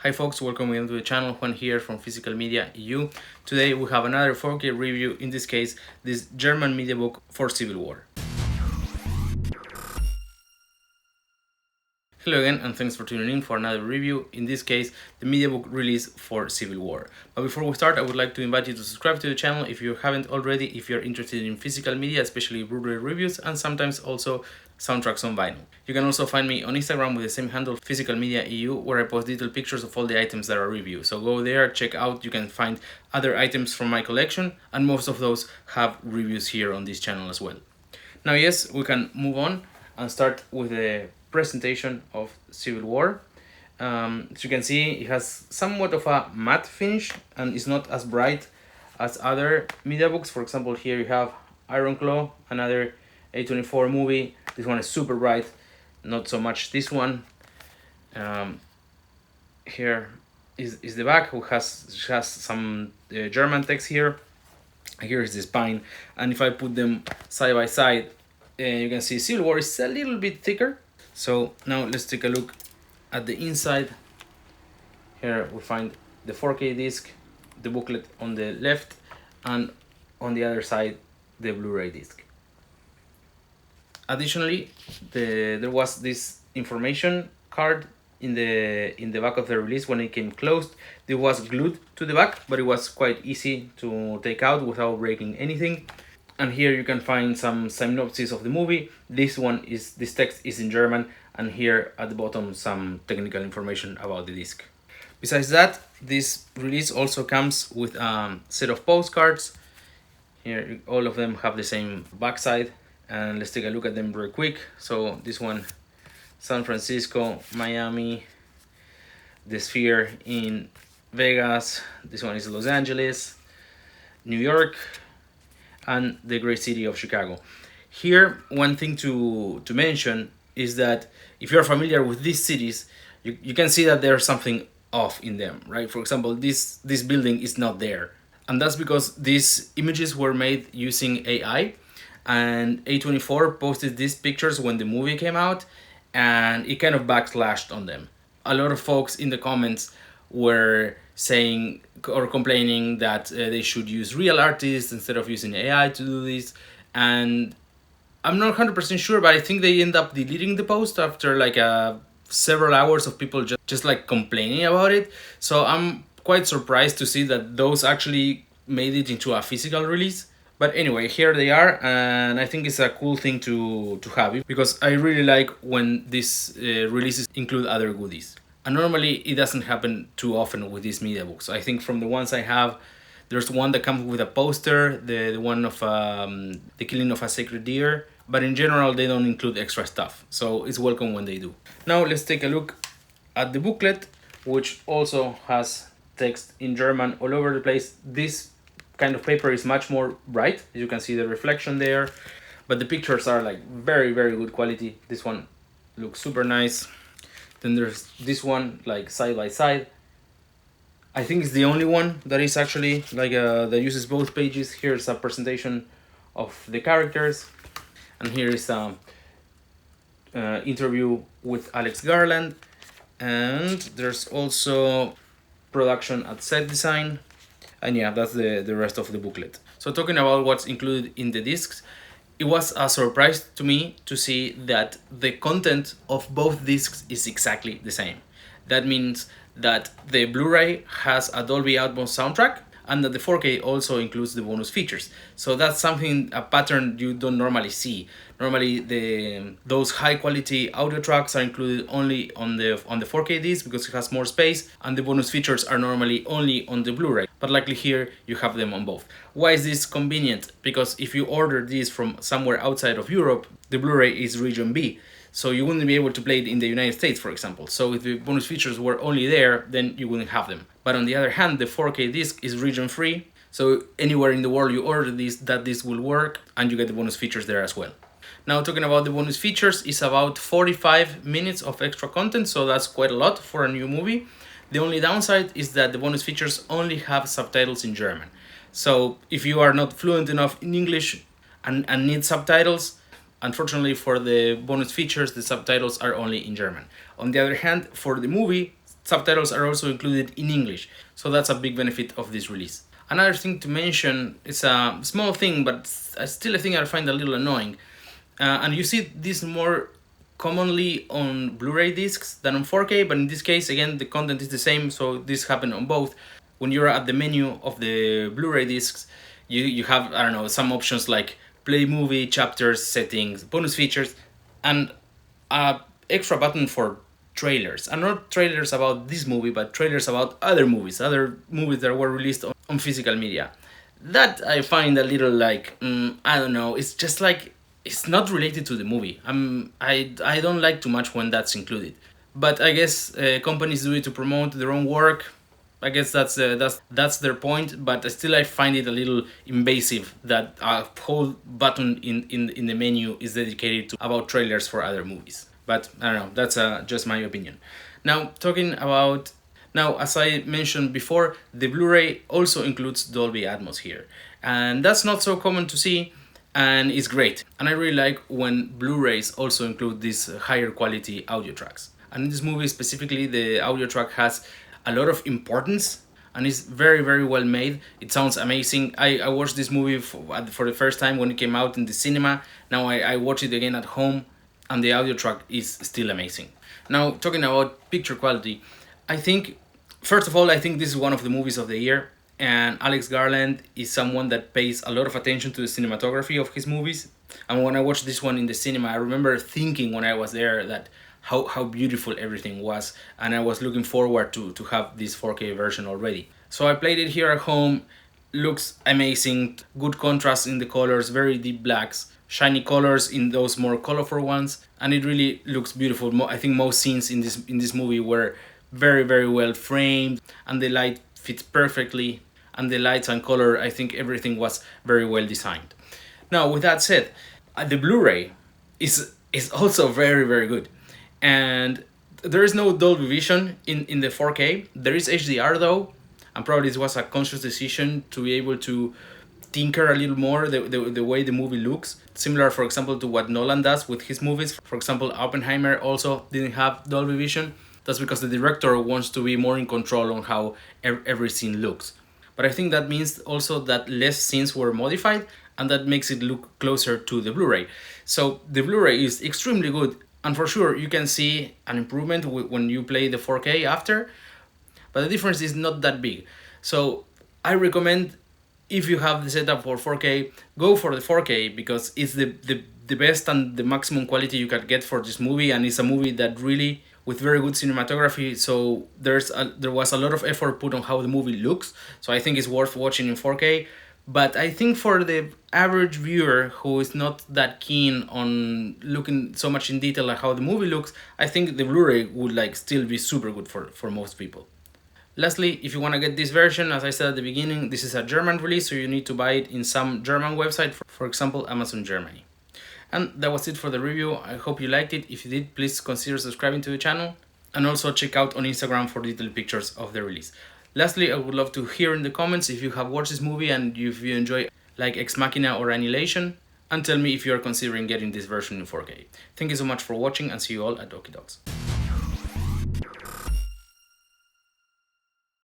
Hi folks, welcome again to the channel. Juan here from Physical Media EU. Today we have another 4K review, in this case this German media book for Civil War. Hello again and thanks for tuning in for another review, in this case the media book release for Civil War. But before we start, I would like to invite you to subscribe to the channel if you haven't already, if you're interested in physical media, especially Blu-ray reviews and sometimes also soundtracks on vinyl. You can also find me on Instagram with the same handle, Physical Media EU, where I post detailed pictures of all the items that I review. So go there, check out, you can find other items from my collection, and most of those have reviews here on this channel as well. Now yes, we can move on and start with the presentation of Civil War. As you can see, it has somewhat of a matte finish and is not as bright as other media books. For example, here you have Iron Claw, another A24 movie. This one is super bright, not so much this one. Here is the back, who has some German text here. Here is the spine, and if I put them side by side, you can see Civil War is a little bit thicker. So now let's take a look at the inside. Here we find the 4K disc, the booklet on the left, and on the other side the Blu-ray disc. Additionally, there was this information card in the back of the release. When it came closed, it was glued to the back, but it was quite easy to take out without breaking anything. And here you can find some synopsis of the movie. This text is in German, and here at the bottom some technical information about the disc. Besides that, this release also comes with a set of postcards. Here all of them have the same backside, and let's take a look at them real quick. So this one, San Francisco, Miami, the Sphere in Vegas. This one is Los Angeles, New York, and the great city of Chicago. Here, one thing to mention is that if you're familiar with these cities, you can see that there's something off in them, right? For example, this building is not there. And that's because these images were made using AI, and A24 posted these pictures when the movie came out, and it kind of backlashed on them. A lot of folks in the comments were saying or complaining that they should use real artists instead of using AI to do this, and I'm not 100% sure, but I think they end up deleting the post after like several hours of people just like complaining about it. So I'm quite surprised to see that those actually made it into a physical release. But anyway, here they are, and I think it's a cool thing to have it, because I really like when these releases include other goodies. And normally it doesn't happen too often with these media books. I think from the ones I have, there's one that comes with a poster, the one of the killing of a sacred deer, but in general they don't include extra stuff, so it's welcome when they do. Now let's take a look at the booklet, which also has text in German all over the place. This kind of paper is much more bright, you can see the reflection there, but the pictures are like very good quality. This one looks super nice. Then there's this one, like side by side. I think it's the only one that is actually like that uses both pages. Here's a presentation of the characters, and here is a interview with Alex Garland, and there's also production at set design, and yeah, that's the rest of the booklet. So talking about what's included in the discs, it was a surprise to me to see that the content of both discs is exactly the same. That means that the Blu-ray has a Dolby Atmos soundtrack, and that the 4K also includes the bonus features. So that's something, a pattern you don't normally see. Normally those high quality audio tracks are included only on the 4K disc because it has more space, and the bonus features are normally only on the Blu-ray. But likely here you have them on both. Why is this convenient? Because if you order this from somewhere outside of Europe, the Blu-ray is region B. So you wouldn't be able to play it in the United States, for example. So if the bonus features were only there, then you wouldn't have them. But on the other hand, the 4K disc is region free. So anywhere in the world you order this, that disc will work, and you get the bonus features there as well. Now talking about the bonus features, it's about 45 minutes of extra content, so that's quite a lot for a new movie. The only downside is that the bonus features only have subtitles in German. So if you are not fluent enough in English and need subtitles, unfortunately for the bonus features, the subtitles are only in German. On the other hand, for the movie, subtitles are also included in English, so that's a big benefit of this release. Another thing to mention is a small thing, but still a thing I find a little annoying. And you see this more commonly on Blu-ray discs than on 4K, but in this case, again, the content is the same, so this happened on both. When you're at the menu of the Blu-ray discs, you have, I don't know, some options like play movie, chapters, settings, bonus features, and a extra button for trailers. And not trailers about this movie, but trailers about other movies that were released on physical media. That I find a little like, I don't know, it's just like, it's not related to the movie. I don't like too much when that's included. But I guess companies do it to promote their own work. I guess that's their point, but still I find it a little invasive that a whole button in the menu is dedicated to about trailers for other movies. But I don't know, that's just my opinion. Now, as I mentioned before, the Blu-ray also includes Dolby Atmos here. And that's not so common to see, and it's great. And I really like when Blu-rays also include these higher quality audio tracks. And in this movie specifically, the audio track has a lot of importance and is very, very well made. It sounds amazing. I watched this movie for the first time when it came out in the cinema. Now I watch it again at home, and the audio track is still amazing. Now, talking about picture quality, first of all, I think this is one of the movies of the year, and Alex Garland is someone that pays a lot of attention to the cinematography of his movies. And when I watched this one in the cinema, I remember thinking when I was there that how beautiful everything was, and I was looking forward to have this 4K version already. So I played it here at home. Looks amazing, good contrast in the colors, very deep blacks, shiny colors in those more colorful ones, and it really looks beautiful. I think most scenes in this movie were very, very well framed, and the light fits perfectly, and the lights and color, I think everything was very well designed. Now, with that said, the Blu-ray is also very, very good. And there is no Dolby Vision in the 4K. There is HDR though, and probably this was a conscious decision to be able to tinker a little more the way the movie looks. Similar, for example, to what Nolan does with his movies. For example, Oppenheimer also didn't have Dolby Vision. That's because the director wants to be more in control on how every scene looks. But I think that means also that less scenes were modified, and that makes it look closer to the Blu-ray. So the Blu-ray is extremely good. And for sure, you can see an improvement when you play the 4K after, but the difference is not that big. So I recommend, if you have the setup for 4K, go for the 4K, because it's the best and the maximum quality you can get for this movie, and it's a movie that really, with very good cinematography, so there was a lot of effort put on how the movie looks, so I think it's worth watching in 4K. But I think for the average viewer who is not that keen on looking so much in detail at how the movie looks, I think the Blu-ray would still be super good for most people. Lastly, if you want to get this version, as I said at the beginning, this is a German release, so you need to buy it in some German website, for example, Amazon Germany. And that was it for the review. I hope you liked it. If you did, please consider subscribing to the channel, and also check out on Instagram for detailed pictures of the release. Lastly, I would love to hear in the comments if you have watched this movie and if you enjoy like Ex Machina or Annihilation, and tell me if you are considering getting this version in 4K. Thank you so much for watching, and see you all at Okie Dogs.